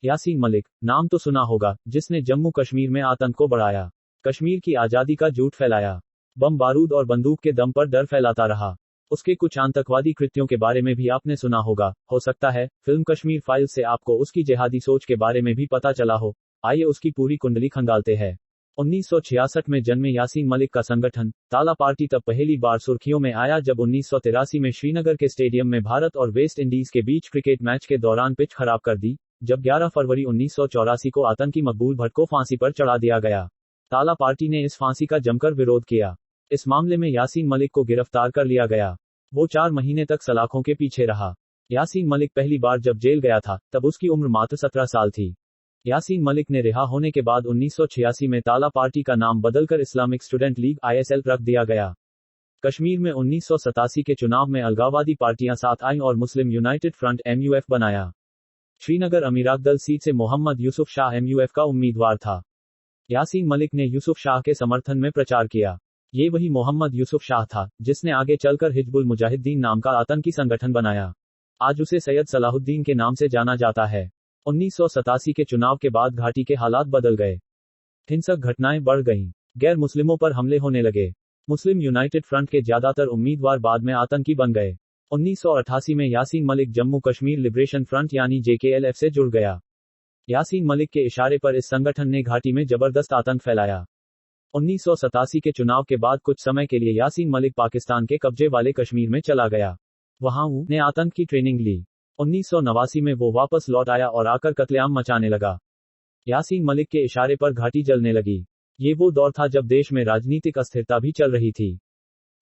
यासीन मलिक, नाम तो सुना होगा, जिसने जम्मू कश्मीर में आतंक को बढ़ाया, कश्मीर की आज़ादी का झूठ फैलाया, बम बारूद और बंदूक के दम पर डर फैलाता रहा। उसके कुछ आतंकवादी कृत्यों के बारे में भी आपने सुना होगा। हो सकता है फिल्म कश्मीर फाइल्स से आपको उसकी जिहादी सोच के बारे में भी पता चला हो। आइए उसकी पूरी कुंडली खंगालते हैं। 1966 में जन्मे यासीन मलिक का संगठन ताला पार्टी तब पहली बार सुर्खियों में आया जब 1983 में श्रीनगर के स्टेडियम में भारत और वेस्ट इंडीज के बीच क्रिकेट मैच के दौरान पिच खराब कर दी, जब 11 फरवरी 1984 को आतंकी मकबूल भट्ट को फांसी पर चढ़ा दिया गया। ताला पार्टी ने इस फांसी का जमकर विरोध किया। इस मामले में यासीन मलिक को गिरफ्तार कर लिया गया। वो 4 महीने तक सलाखों के पीछे रहा। यासीन मलिक पहली बार जब जेल गया था तब उसकी उम्र मात्र 17 साल थी। यासीन मलिक ने रिहा होने के बाद 1986 में ताला पार्टी का नाम बदलकर इस्लामिक स्टूडेंट लीग ISL रख दिया गया। कश्मीर में 1987 के चुनाव में अलगाववादी पार्टियां साथ आईं और मुस्लिम यूनाइटेड फ्रंट MUF बनाया। श्रीनगर अमीरागदल सीट से मोहम्मद यूसुफ शाह MUF का उम्मीदवार था। यासीन मलिक ने यूसुफ शाह के समर्थन में प्रचार किया। ये वही मोहम्मद यूसुफ शाह था जिसने आगे चलकर हिजबुल मुजाहिदीन नाम का आतंकी संगठन बनाया। आज उसे सैयद सलाहुद्दीन के नाम से जाना जाता है। 1987 के चुनाव के बाद घाटी के हालात बदल गए। हिंसक घटनाएं बढ़ गईं। गैर मुस्लिमों पर हमले होने लगे। मुस्लिम यूनाइटेड फ्रंट के ज्यादातर उम्मीदवार बाद में आतंकी बन गए। 1988 में यासीन मलिक जम्मू कश्मीर लिबरेशन फ्रंट यानी JKLF से जुड़ गया। यासीन मलिक के इशारे पर इस संगठन ने घाटी में जबरदस्त आतंक फैलाया। 1987 के चुनाव के बाद कुछ समय के लिए यासीन मलिक पाकिस्तान के कब्जे वाले कश्मीर में चला गया। वहां उसने आतंक की ट्रेनिंग ली। 1989 में वो वापस लौट आया और आकर कत्लेआम मचाने लगा। यासीन मलिक के इशारे पर घाटी जलने लगी। ये वो दौर था जब देश में राजनीतिक अस्थिरता भी चल रही थी।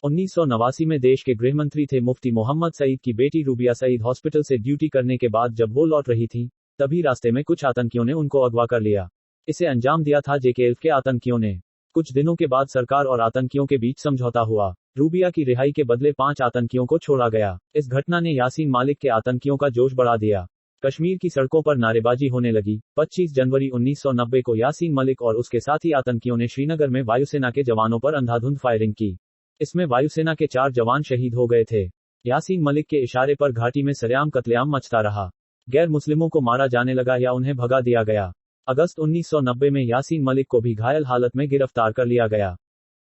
1989 में देश के गृहमंत्री थे मुफ्ती मोहम्मद सईद की बेटी रूबिया सईद हॉस्पिटल से ड्यूटी करने के बाद जब वो लौट रही थी, तभी रास्ते में कुछ आतंकियों ने उनको अगवा कर लिया। इसे अंजाम दिया था JKLF के आतंकियों ने। कुछ दिनों के बाद सरकार और आतंकियों के बीच समझौता हुआ। रूबिया की रिहाई के बदले 5 आतंकियों को छोड़ा गया। इस घटना ने यासीन मलिक के आतंकियों का जोश बढ़ा दिया। कश्मीर की सड़कों पर नारेबाजी होने लगी। 25 जनवरी 1990 को यासीन मलिक और उसके साथी आतंकियों ने श्रीनगर में वायुसेना के जवानों पर अंधाधुंध फायरिंग की। इसमें वायुसेना के 4 जवान शहीद हो गए थे। यासीन मलिक के इशारे पर घाटी में सरेआम कत्लेआम मचता रहा। गैर मुस्लिमों को मारा जाने लगा या उन्हें भगा दिया गया। अगस्त 1990 में यासीन मलिक को भी घायल हालत में गिरफ्तार कर लिया गया,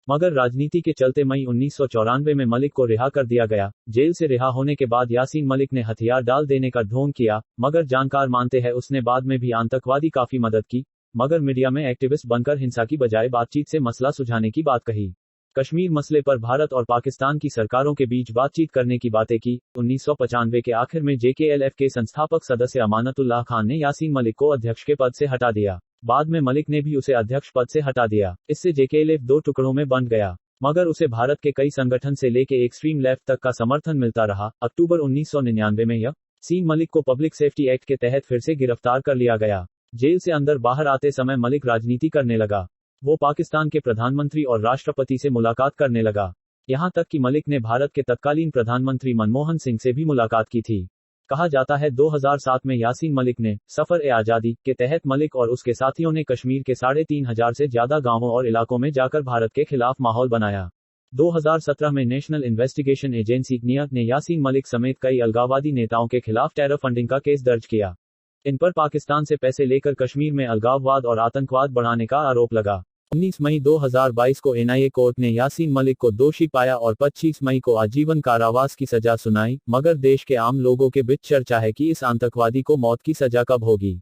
मगर राजनीति के चलते मई 1994 में मलिक को रिहा कर दिया गया। जेल से रिहा होने के बाद यासीन मलिक ने हथियार डाल देने का ढोंग किया, मगर जानकार मानते हैं उसने बाद में भी आतंकवादी काफी मदद की, मगर मीडिया में एक्टिविस्ट बनकर हिंसा की बजाय बातचीत से मसला सुलझाने की बात कही। कश्मीर मसले पर भारत और पाकिस्तान की सरकारों के बीच बातचीत करने की बातें की। 1995 के आखिर में JKLF के संस्थापक सदस्य अमानतुल्लाह खान ने यासीन मलिक को अध्यक्ष के पद से हटा दिया। बाद में मलिक ने भी उसे अध्यक्ष पद से हटा दिया। इससे JKLF 2 टुकड़ों में बंट गया, मगर उसे भारत के कई संगठन से लेके एक्सट्रीम लेफ्ट तक का समर्थन मिलता रहा। अक्टूबर 1999 में यासीन मलिक को पब्लिक सेफ्टी एक्ट के तहत फिर से गिरफ्तार कर लिया गया। जेल से अंदर बाहर आते समय मलिक राजनीति करने लगा। वो पाकिस्तान के प्रधानमंत्री और राष्ट्रपति से मुलाकात करने लगा। यहां तक कि मलिक ने भारत के तत्कालीन प्रधानमंत्री मनमोहन सिंह से भी मुलाकात की थी। कहा जाता है 2007 में यासीन मलिक ने सफर-ए-आजादी के तहत मलिक और उसके साथियों ने कश्मीर के 3500 से ज्यादा गांवों और इलाकों में जाकर भारत के खिलाफ माहौल बनाया। 2017 में नेशनल इन्वेस्टिगेशन एजेंसी NIA ने यासीन मलिक समेत कई अलगाववादी नेताओं के खिलाफ टेरर फंडिंग का केस दर्ज किया। इन पर पाकिस्तान से पैसे लेकर कश्मीर में अलगाववाद और आतंकवाद बढ़ाने का आरोप लगा। 19 मई 2022 को NIA कोर्ट ने यासीन मलिक को दोषी पाया और 25 मई को आजीवन कारावास की सजा सुनाई, मगर देश के आम लोगों के बीच चर्चा है कि इस आतंकवादी को मौत की सजा कब होगी।